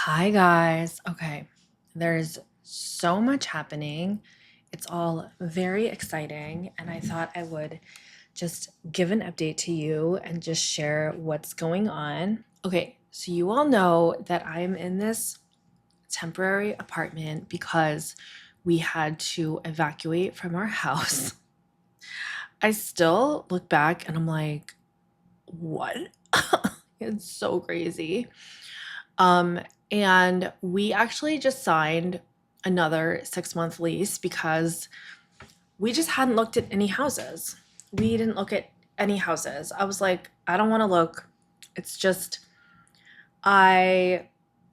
Hi, guys. Okay, there's so much happening. It's all very exciting, and I thought I would just give an update to you and just share what's going on. Okay, so you all know that I'm in this temporary apartment because we had to evacuate from our house. I still look back and I'm like, what? It's so crazy. Um, and we actually just signed another 6-month lease because we just hadn't looked at any houses. We didn't look at any houses. I was like, I don't want to look. It's just, I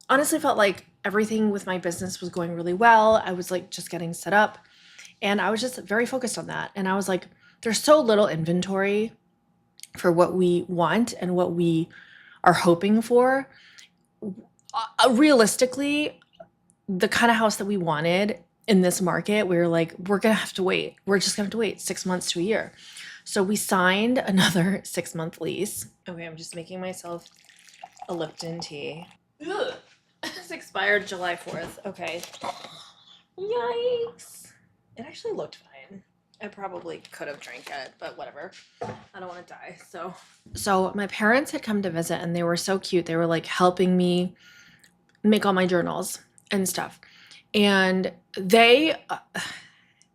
honestly felt like everything with my business was going really well. I was like just getting set up and I was just very focused on that. And I was like, there's so little inventory for what we want and what we are hoping for. Realistically, the kind of house that we wanted in this market, we were like, we're gonna have to wait. We're just gonna have to wait 6 months to a year. So we signed another 6-month lease. Okay, I'm just making myself a Lipton tea. Ugh. This expired July 4th. Okay. Yikes. It actually looked fine. I probably could have drank it, but whatever. I don't want to die. So my parents had come to visit and they were so cute. They were like helping me make all my journals and stuff. And they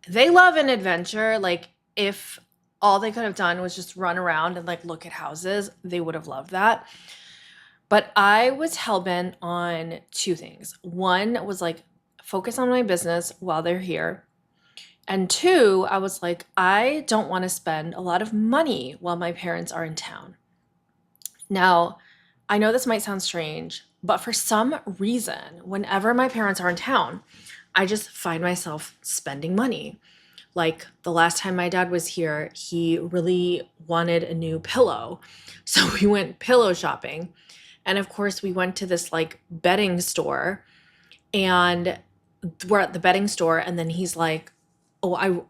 love an adventure. Like if all they could have done was just run around and like look at houses, they would have loved that. But I was hell-bent on two things. One was like focus on my business while they're here. And two, I was like, I don't want to spend a lot of money while my parents are in town. Now, I know this might sound strange, but for some reason, whenever my parents are in town, I just find myself spending money. Like the last time my dad was here, he really wanted a new pillow. So we went pillow shopping. And of course, we went to this like bedding store and we're at the bedding store. And then he's like, oh,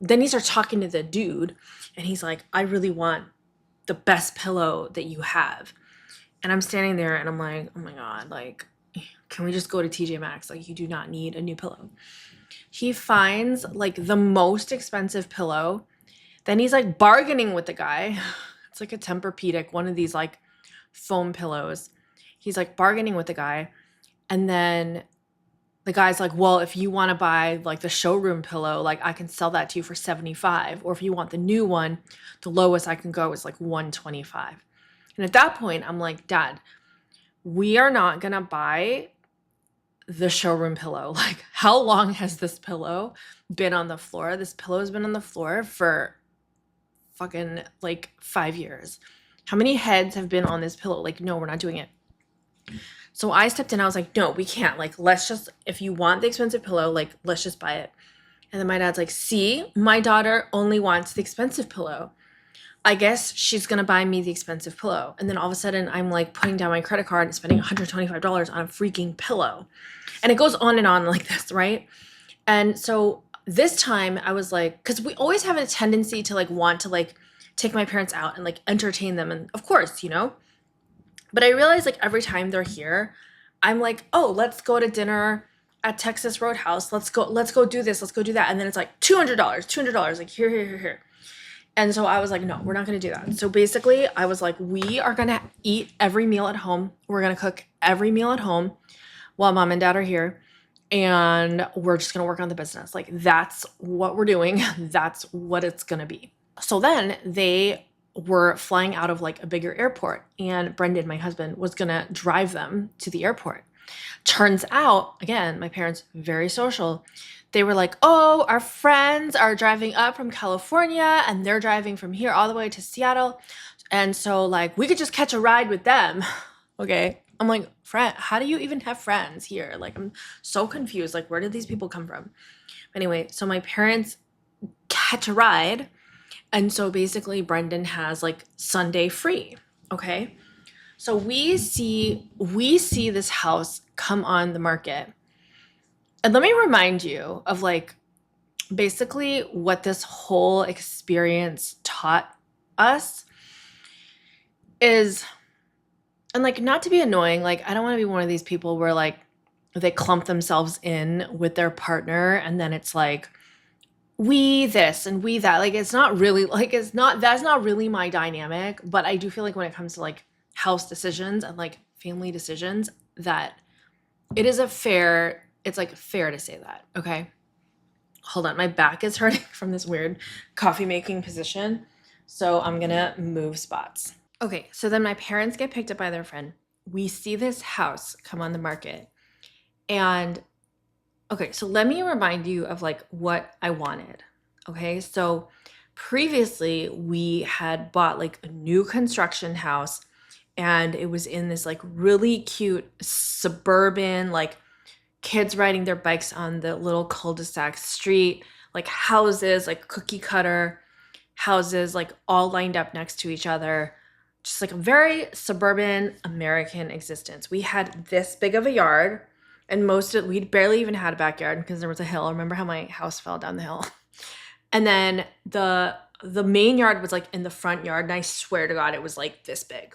then he starts talking to the dude and he's like, I really want the best pillow that you have. And I'm standing there and I'm like, oh my God, like, can we just go to TJ Maxx? Like, you do not need a new pillow. He finds like the most expensive pillow. Then he's like bargaining with the guy. It's like a Tempur-Pedic, one of these like foam pillows. He's like bargaining with the guy. And then the guy's like, well, if you want to buy like the showroom pillow, like I can sell that to you for 75. Or if you want the new one, the lowest I can go is like 125. And at that point, I'm like, Dad, we are not going to buy the showroom pillow. Like, how long has this pillow been on the floor? This pillow has been on the floor for fucking like 5 years. How many heads have been on this pillow? Like, no, we're not doing it. So I stepped in. I was like, no, we can't. Like, let's just, if you want the expensive pillow, like, let's just buy it. And then my dad's like, see, my daughter only wants the expensive pillow. I guess she's going to buy me the expensive pillow. And then all of a sudden, I'm like putting down my credit card and spending $125 on a freaking pillow. And it goes on and on like this, right? And so this time I was like, because we always have a tendency to like want to like take my parents out and like entertain them. And of course, but I realize like every time they're here, I'm like, oh, let's go to dinner at Texas Roadhouse. Let's go do this. Let's go do that. And then it's like $200, like here, here, here, here. And so I was like, no, we're not going to do that. So basically, I was like, we are going to eat every meal at home. We're going to cook every meal at home while mom and dad are here. And we're just going to work on the business. Like, that's what we're doing. That's what it's going to be. So then they were flying out of like a bigger airport. And Brendan, my husband, was going to drive them to the airport. Turns out, again, my parents, very social. They were like, oh, our friends are driving up from California and they're driving from here all the way to Seattle. And so like we could just catch a ride with them. Okay. I'm like, friend, how do you even have friends here? Like I'm so confused. Like where did these people come from? Anyway, so my parents catch a ride. And so basically Brendan has like Sunday free. Okay. So we see this house come on the market. And let me remind you of like basically what this whole experience taught us is And like, not to be annoying, like, I don't want to be one of these people where like they clump themselves in with their partner and then it's like, we this and we that. Like, it's not really, like, that's not really my dynamic. But I do feel like when it comes to like house decisions and like family decisions, that it's like fair to say that. Okay. Hold on. My back is hurting from this weird coffee making position. So I'm going to move spots. Okay, so then my parents get picked up by their friend. We see this house come on the market. And okay, so let me remind you of like what I wanted. Okay, so previously we had bought like a new construction house and it was in this like really cute suburban, like kids riding their bikes on the little cul-de-sac street, like houses, like cookie cutter houses, like all lined up next to each other, just like a very suburban American existence. We had this big of a yard, and we'd barely even had a backyard because there was a hill. Remember how my house fell down the hill? And then the main yard was like in the front yard, and I swear to God, it was like this big.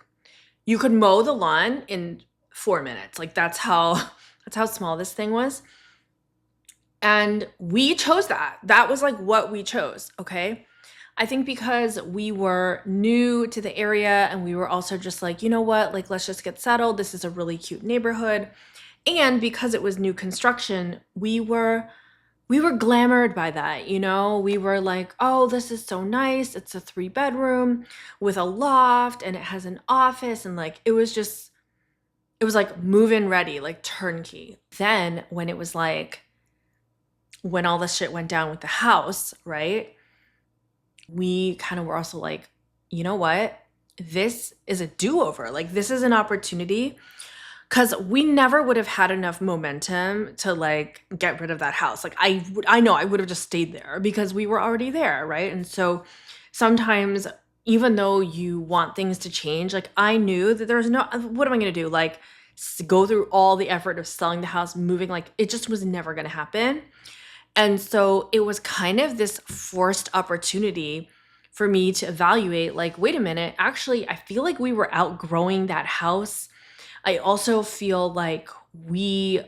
You could mow the lawn in 4 minutes. Like that's how small this thing was. And we chose that. That was like what we chose. Okay. I think because we were new to the area and we were also just like, you know what, like let's just get settled. This is a really cute neighborhood. And because it was new construction, we were glamored by that, you know? We were like, "Oh, this is so nice. It's a 3 bedroom with a loft and it has an office." And like it was like move-in ready, like turnkey. Then when all this shit went down with the house, right? We kind of were also like, you know what? This is a do-over. Like this is an opportunity because we never would have had enough momentum to like get rid of that house. Like I know I would have just stayed there because we were already there, right? And so sometimes even though you want things to change, like I knew that there was no, what am I going to do? Like go through all the effort of selling the house, moving, like it just was never going to happen. And so it was kind of this forced opportunity for me to evaluate like, wait a minute, actually, I feel like we were outgrowing that house. I also feel like we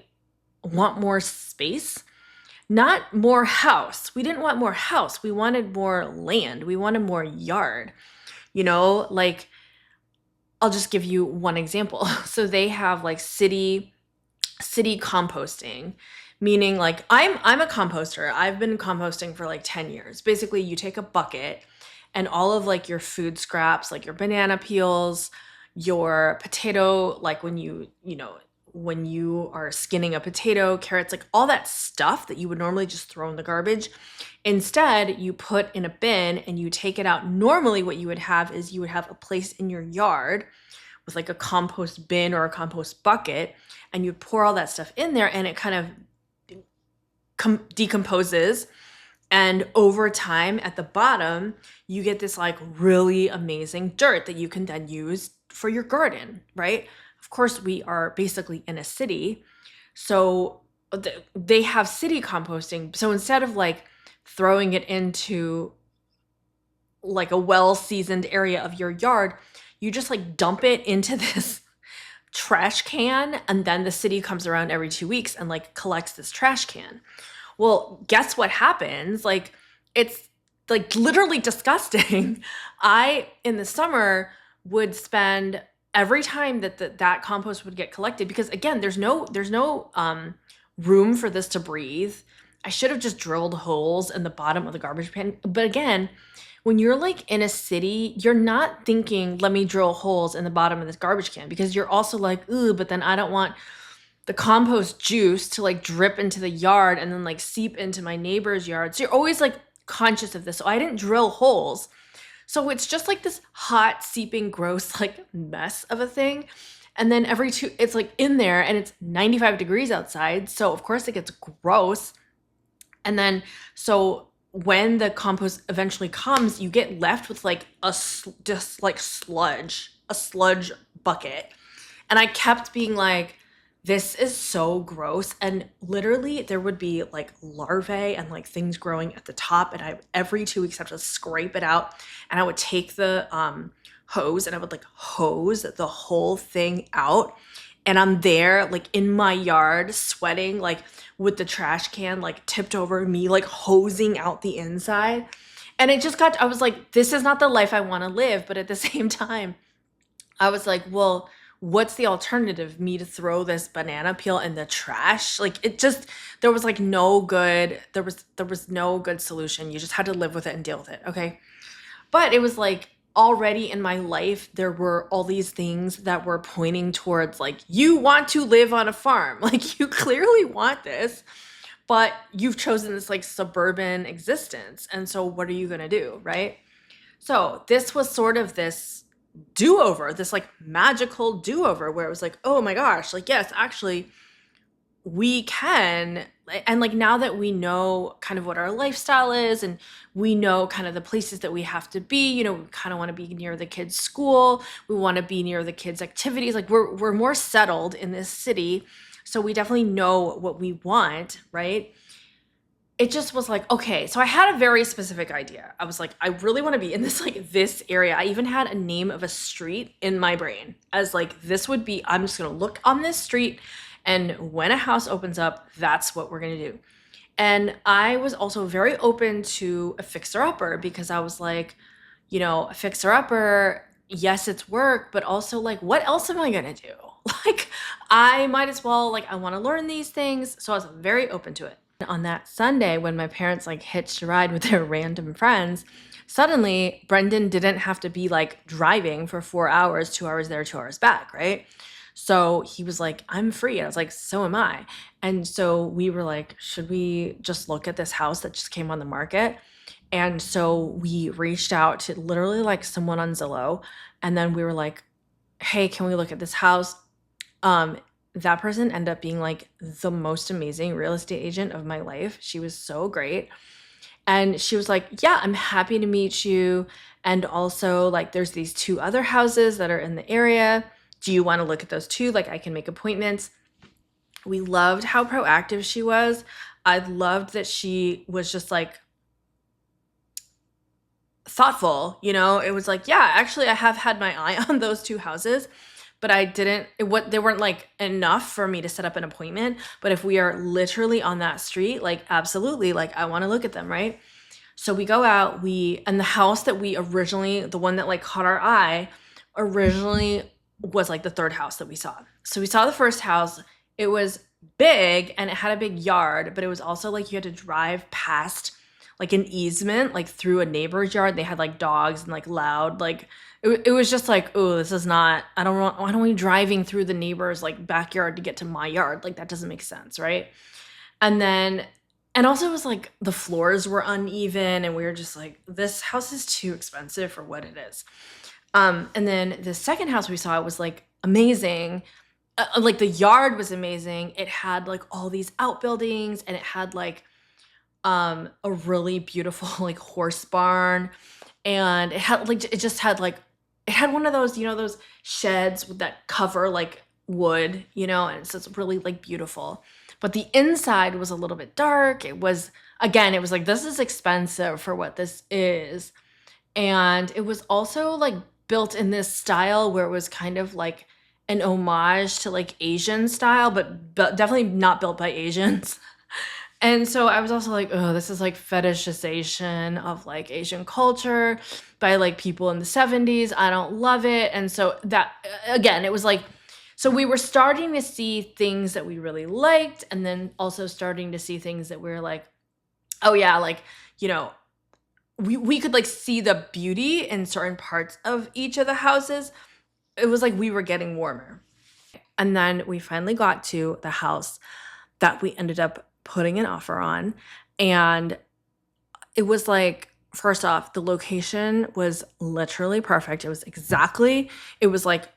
want more space, not more house. We didn't want more house. We wanted more land. We wanted more yard. Like I'll just give you one example. So they have like city composting, meaning like I'm a composter. I've been composting for like 10 years. Basically, you take a bucket and all of like your food scraps, like your banana peels, your potato, like when you are skinning a potato, carrots, like all that stuff that you would normally just throw in the garbage. Instead, you put in a bin and you take it out. Normally, what you would have is you would have a place in your yard with like a compost bin or a compost bucket, and you pour all that stuff in there and it kind of decomposes. And over time at the bottom, you get this like really amazing dirt that you can then use for your garden, right? Of course, we are basically in a city. So they have city composting. So instead of like throwing it into like a well-seasoned area of your yard, you just like dump it into this trash can, and then the city comes around every 2 weeks and like collects this trash can. Well, guess what happens? Like it's like literally disgusting. I in the summer would spend every time that compost would get collected, because again, there's no room for this to breathe. I should have just drilled holes in the bottom of the garbage bin. But again, when you're like in a city, you're not thinking, let me drill holes in the bottom of this garbage can, because you're also like, ooh, but then I don't want the compost juice to like drip into the yard and then like seep into my neighbor's yard. So you're always like conscious of this. So I didn't drill holes. So it's just like this hot, seeping, gross, like mess of a thing. And then it's like in there and it's 95 degrees outside. So of course it gets gross. And then, so when the compost eventually comes, you get left with like just like a sludge bucket. And I kept being like, this is so gross. And literally there would be like larvae and like things growing at the top. And I every 2 weeks have to scrape it out. And I would take the hose, and I would like hose the whole thing out. And I'm there like in my yard sweating, like with the trash can like tipped over me, like hosing out the inside. And I was like, this is not the life I want to live. But at the same time, I was like, well, what's the alternative? Me to throw this banana peel in the trash? Like it just there was like no good there was no good solution. You just had to live with it and deal with it. Okay. But it was like already in my life there were all these things that were pointing towards like you want to live on a farm. Like you clearly want this, but you've chosen this like suburban existence. And so what are you going to do, right? So this was sort of this do-over, this like magical do-over where it was like, oh my gosh, like yes, actually we can. And like now that we know kind of what our lifestyle is and we know kind of the places that we have to be, you know, we kind of want to be near the kids' school, we want to be near the kids' activities, like we're more settled in this city, so we definitely know what we want, right? It just was like, okay, so I had a very specific idea. I was like, I really want to be in this like this area. I even had a name of a street in my brain as like this would be, I'm just going to look on this street, and when a house opens up, that's what we're going to do. And I was also very open to a fixer upper because I was like, you know, a fixer upper, yes, it's work, but also like what else am I going to do? Like I might as well, like I want to learn these things, so I was very open to it. On that Sunday when my parents like hitched a ride with their random friends, suddenly Brendan didn't have to be like driving for 4 hours, 2 hours there, 2 hours back, right? So he was like, I'm free. And I was like, so am I. And so we were like, should we just look at this house that just came on the market? And so we reached out to literally like someone on Zillow. And then we were like, hey, can we look at this house? Um, that person ended up being like the most amazing real estate agent of my life. She was so great. And she was like, yeah, I'm happy to meet you. And also, like, there's these two other houses that are in the area. Do you want to look at those too? Like, I can make appointments. We loved how proactive she was. I loved that she was just like thoughtful, you know? It was like, yeah, actually, I have had my eye on those two houses, but I didn't, they weren't like enough for me to set up an appointment. But if we are literally on that street, like, absolutely, like, I want to look at them, right? So we go out, and the house that we originally, the one that like caught our eye, originally was like the third house that we saw. So we saw the first house. It was big and it had a big yard, but it was also like you had to drive past like an easement, like through a neighbor's yard. They had like dogs and like loud, like it was just like, oh, this is not, I don't want, why don't we driving through the neighbor's like backyard to get to my yard? Like that doesn't make sense, right? And then, and also it was like the floors were uneven and we were just like, this house is too expensive for what it is. And then the second house we saw was like amazing. Like the yard was amazing. It had like all these outbuildings and it had like a really beautiful like horse barn, and it had like it just had like it had one of those, you know, those sheds that cover like wood, you know, and so it's really like beautiful. But the inside was a little bit dark. It was, again, it was like, this is expensive for what this is. And it was also like built in this style where it was kind of like an homage to like Asian style, but definitely not built by Asians. And so I was also like, oh, this is like fetishization of like Asian culture by like people in the 70s. I don't love it. And so that, again, it was like, so we were starting to see things that we really liked, and then also starting to see things that we were like, oh yeah, like, you know, we could like see the beauty in certain parts of each of the houses. It was like we were getting warmer. And then we finally got to the house that we ended up putting an offer on. And it was like, first off, the location was literally perfect. It was exactly, it was like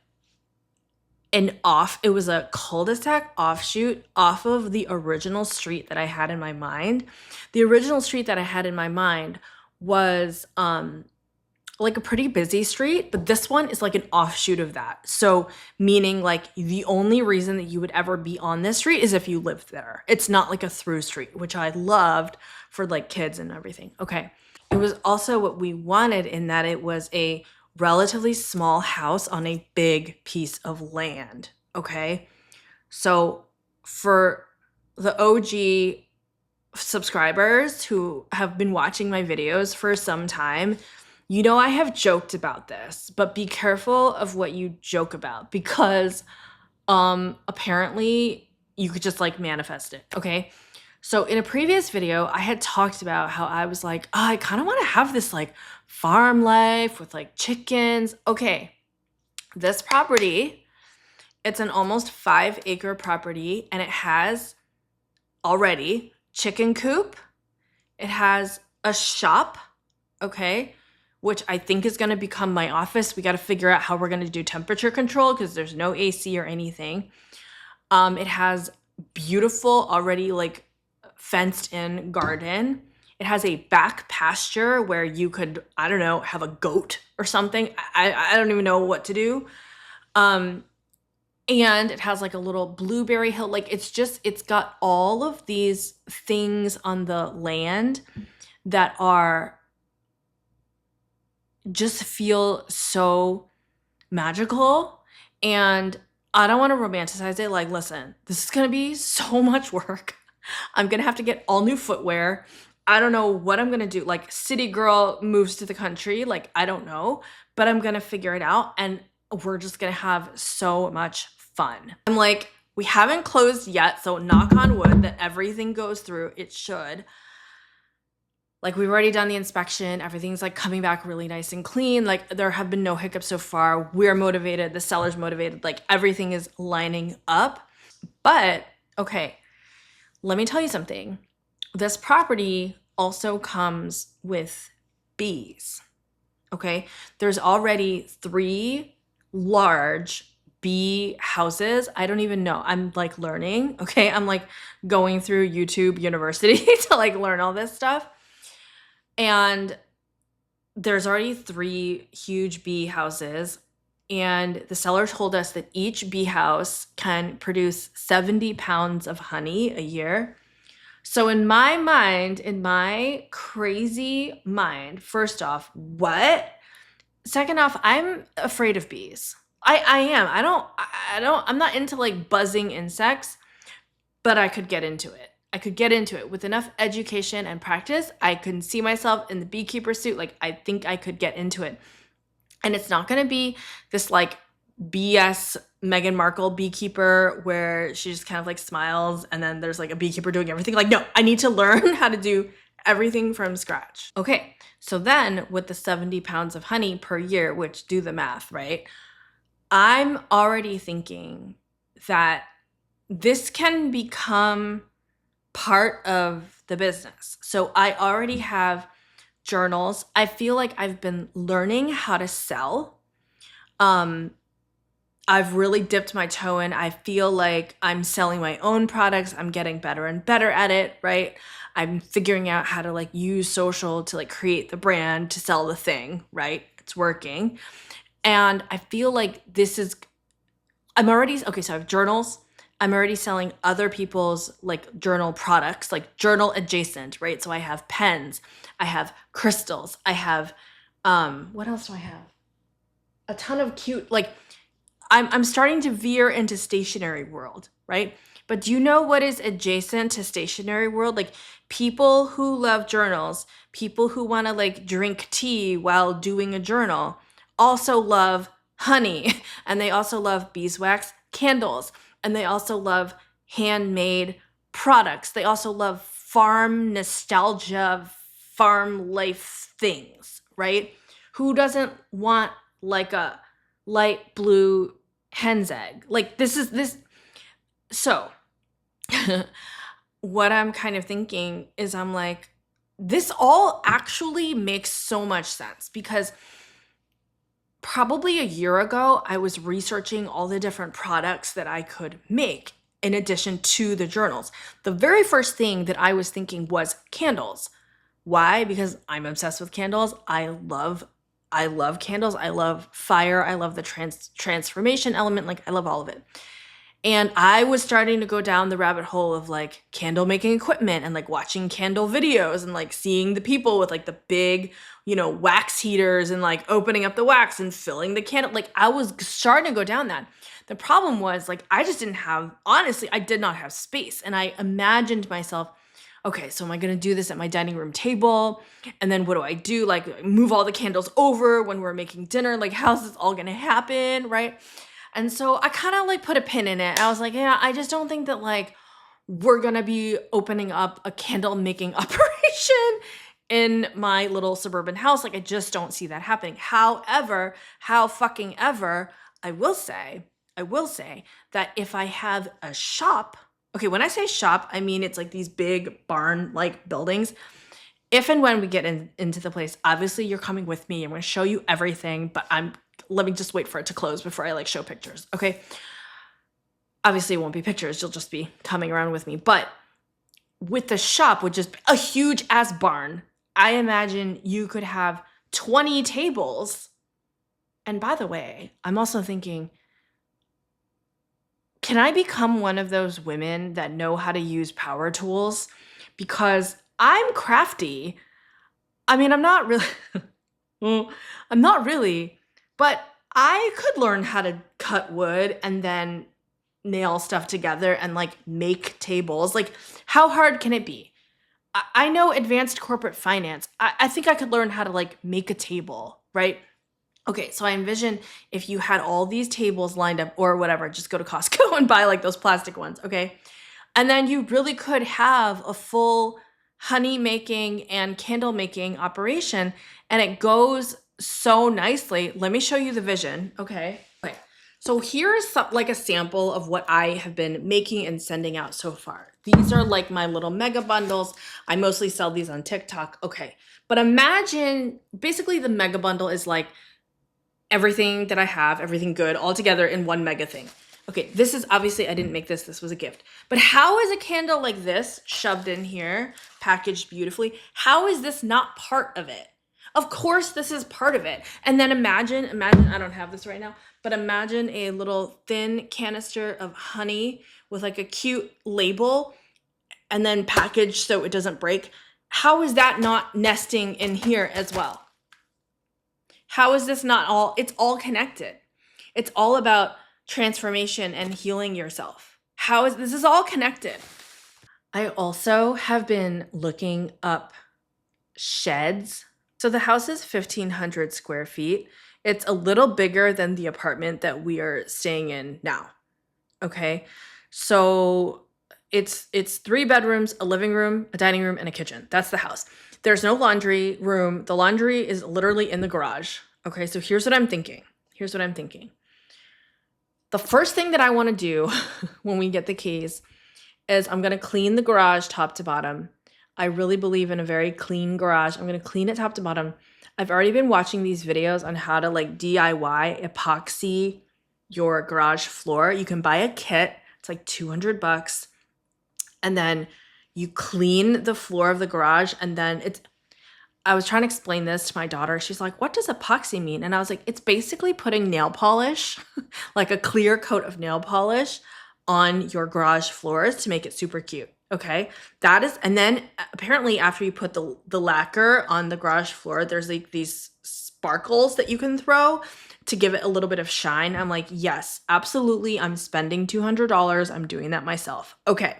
it was a cul-de-sac offshoot off of the original street that I had in my mind. The original street that I had in my mind was like a pretty busy street, but this one is like an offshoot of that. So meaning like the only reason that you would ever be on this street is if you lived there. It's not like a through street, which I loved for like kids and everything. Okay. It was also what we wanted in that it was a relatively small house on a big piece of land. Okay. So for the OG subscribers who have been watching my videos for some time, you know I have joked about this, but be careful of what you joke about because apparently you could just like manifest it, okay? So in a previous video, I had talked about how I was like, oh, I kind of want to have this like farm life with like chickens. Okay, this property, it's an almost 5-acre property and it has already chicken coop. It has a shop, okay, which I think is going to become my office. We got to figure out how we're going to do temperature control because there's no AC or anything. It has beautiful, already like fenced in garden. It has a back pasture where you could, I don't know, have a goat or something. I don't even know what to do. And it has like a little blueberry hill. Like it's got all of these things on the land that are just feel so magical. And I don't want to romanticize it. Like, listen, this is going to be so much work. I'm going to have to get all new footwear. I don't know what I'm going to do. Like, city girl moves to the country. Like, I don't know, but I'm going to figure it out. And we're just going to have so much fun. I'm like, we haven't closed yet. So knock on wood that everything goes through. It should. Like, we've already done the inspection. Everything's like coming back really nice and clean. Like, there have been no hiccups so far. We're motivated. The seller's motivated. Like, everything is lining up. But, okay, let me tell you something. This property also comes with bees, okay? There's already 3 large bee houses. I don't even know. I'm like learning, okay? I'm like going through YouTube University to like learn all this stuff. And there's already 3 huge bee houses. And the seller told us that each bee house can produce 70 pounds of honey a year. So in my mind, in my crazy mind, first off, what? Second off, I'm afraid of bees. I am. I'm not into like buzzing insects, but I could get into it. I could get into it with enough education and practice. I can see myself in the beekeeper suit. Like, I think I could get into it. And it's not going to be this like BS Meghan Markle beekeeper where she just kind of like smiles and then there's like a beekeeper doing everything. Like, no, I need to learn how to do everything from scratch. Okay, so then with the 70 pounds of honey per year, which do the math, right? I'm already thinking that this can become part of the business. So I already have journals. I feel like I've been learning how to sell. I've really dipped my toe in. I feel like I'm selling my own products. I'm getting better and better at it, right? I'm figuring out how to like use social to like create the brand to sell the thing, right? It's working. And I feel like okay, so I have journals. I'm already selling other people's like journal products, like journal adjacent, right? So I have pens, I have crystals, I have, what else do I have? A ton of cute, like I'm starting to veer into stationery world, right? But do you know what is adjacent to stationery world? Like people who love journals, people who want to like drink tea while doing a journal also love honey and they also love beeswax candles. And they also love handmade products. They also love farm nostalgia, farm life things, right? Who doesn't want like a light blue hen's egg? Like this. So what I'm kind of thinking is I'm like, this all actually makes so much sense because probably a year ago, I was researching all the different products that I could make in addition to the journals. The very first thing that I was thinking was candles. Why? Because I'm obsessed with candles. I love candles. I love fire. I love the transformation element. Like I love all of it. And I was starting to go down the rabbit hole of like candle making equipment and like watching candle videos and like seeing the people with like the big, wax heaters and like opening up the wax and filling the candle. Like I was starting to go down that. The problem was like I just didn't have, honestly, I did not have space. And I imagined myself, okay, so am I gonna do this at my dining room table? And then what do I do? Like move all the candles over when we're making dinner? Like how's this all gonna happen, right? And so I kind of like put a pin in it. I was like, yeah, I just don't think that like we're gonna be opening up a candle making operation in my little suburban house. Like I just don't see that happening. However, how fucking ever, I will say that if I have a shop, okay, when I say shop, I mean it's like these big barn-like buildings. If and when we get into the place, obviously you're coming with me. I'm going to show you everything, but let me just wait for it to close before I like show pictures. Okay. Obviously it won't be pictures. You'll just be coming around with me. But with the shop, which is a huge ass barn, I imagine you could have 20 tables. And by the way, I'm also thinking, can I become one of those women that know how to use power tools? Because I'm crafty. I mean, I'm not really, well, I'm not really, but I could learn how to cut wood and then nail stuff together and like make tables. Like, how hard can it be? I know advanced corporate finance. I think I could learn how to like make a table, right? Okay, so I envision if you had all these tables lined up or whatever, just go to Costco and buy like those plastic ones, okay? And then you really could have a full honey making and candle making operation, and it goes so nicely. Let me show you the vision, okay? Okay. So here's like a sample of what I have been making and sending out so far. These are like my little mega bundles. I mostly sell these on TikTok. Okay. But imagine basically the mega bundle is like everything that I have, everything good, all together in one mega thing. Okay, this is obviously, I didn't make this. This was a gift. But how is a candle like this shoved in here, packaged beautifully? How is this not part of it? Of course, this is part of it. And then imagine, I don't have this right now, but imagine a little thin canister of honey with like a cute label and then packaged so it doesn't break. How is that not nesting in here as well? How is this not all? It's all connected. It's all about transformation and healing yourself. This is all connected. I also have been looking up sheds. So the house is 1,500 square feet. It's a little bigger than the apartment that we are staying in now. Okay. So it's 3 bedrooms, a living room, a dining room, and a kitchen. That's the house. There's no laundry room. The laundry is literally in the garage. Okay, so here's what I'm thinking. The first thing that I want to do when we get the keys is I'm going to clean the garage top to bottom. I really believe in a very clean garage. I'm going to clean it top to bottom. I've already been watching these videos on how to like DIY epoxy your garage floor. You can buy a kit. It's like $200. And then you clean the floor of the garage, and then I was trying to explain this to my daughter. She's like, what does epoxy mean? And I was like, it's basically putting nail polish, like a clear coat of nail polish on your garage floors to make it super cute. Okay. And then apparently after you put the lacquer on the garage floor, there's like these sparkles that you can throw to give it a little bit of shine. I'm like, yes, absolutely. I'm spending $200. I'm doing that myself. Okay.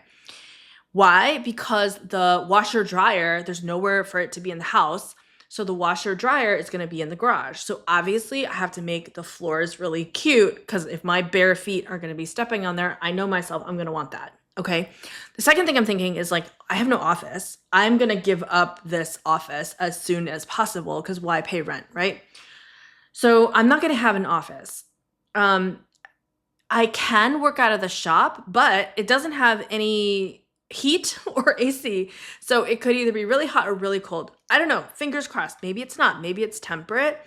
Why? Because the washer dryer, there's nowhere for it to be in the house. So the washer dryer is going to be in the garage. So obviously I have to make the floors really cute, because if my bare feet are going to be stepping on there, I know myself, I'm going to want that. Okay. The second thing I'm thinking is like, I have no office. I'm going to give up this office as soon as possible, because why pay rent, right? So I'm not going to have an office. I can work out of the shop, but it doesn't have any heat or AC. So it could either be really hot or really cold. I don't know. Fingers crossed. Maybe it's not. Maybe it's temperate.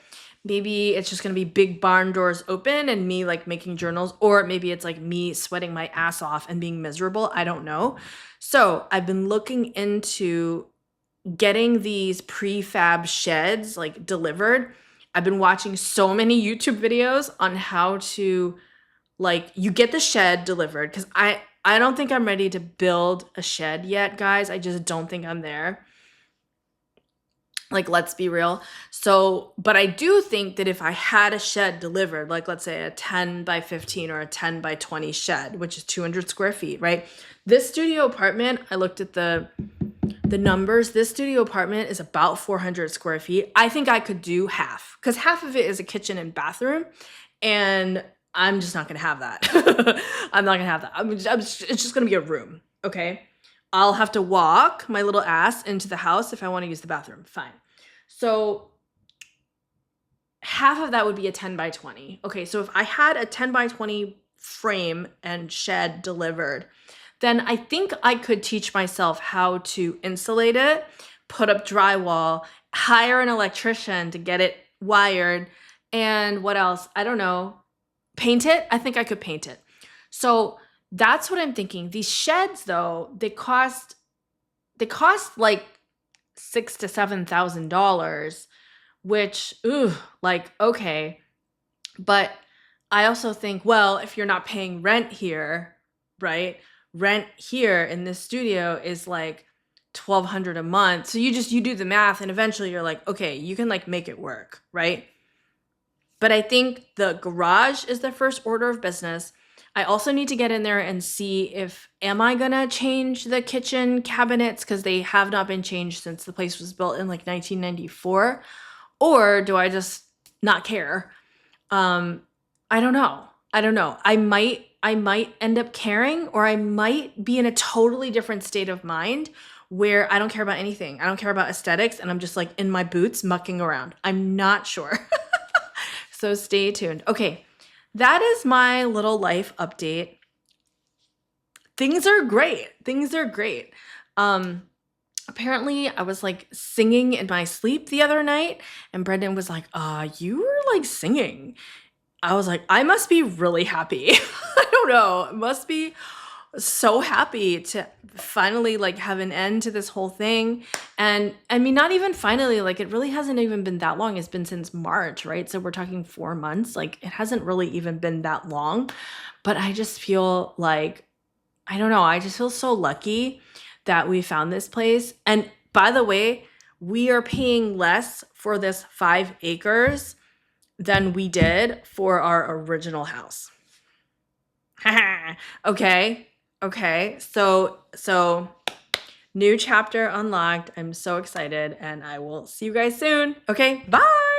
Maybe it's just going to be big barn doors open and me like making journals, or maybe it's like me sweating my ass off and being miserable. I don't know. So I've been looking into getting these prefab sheds like delivered. I've been watching so many YouTube videos on how to like you get the shed delivered, because I don't think I'm ready to build a shed yet, guys. I just don't think I'm there. Like, let's be real. So, but I do think that if I had a shed delivered, like let's say a 10 by 15 or a 10 by 20 shed, which is 200 square feet, right? This studio apartment, I looked at the numbers. This studio apartment is about 400 square feet. I think I could do half, because half of it is a kitchen and bathroom, and I'm just not going to have that. I'm not going to have that. It's just going to be a room, okay? I'll have to walk my little ass into the house if I want to use the bathroom. Fine. So half of that would be a 10 by 20. Okay, so if I had a 10 by 20 frame and shed delivered, then I think I could teach myself how to insulate it, put up drywall, hire an electrician to get it wired, and what else? I don't know. Paint it? I think I could paint it. So that's what I'm thinking. These sheds, though, they cost like $6,000 to $7,000, which, like, okay. But I also think, well, if you're not paying rent here, right? Rent here in this studio is like $1,200 a month. So you do the math, and eventually you're like, okay, you can like make it work, right? But I think the garage is the first order of business. I also need to get in there and see if, am I gonna change the kitchen cabinets, because they have not been changed since the place was built in like 1994, or do I just not care? I don't know. I might end up caring, or I might be in a totally different state of mind where I don't care about anything. I don't care about aesthetics, and I'm just like in my boots mucking around. I'm not sure. So stay tuned. Okay, that is my little life update. Things are great. Apparently I was like singing in my sleep the other night, and Brendan was like, you were like singing. I was like, I must be really happy. I don't know. I must be so happy to finally like have an end to this whole thing. And I mean, not even finally, like it really hasn't even been that long. It's been since March, right? So we're talking 4 months. Like it hasn't really even been that long. But I just feel like, I don't know, I just feel so lucky that we found this place. And by the way, we are paying less for this 5 acres than we did for our original house. Okay. So new chapter unlocked. I'm so excited, and I will see you guys soon. Okay, bye.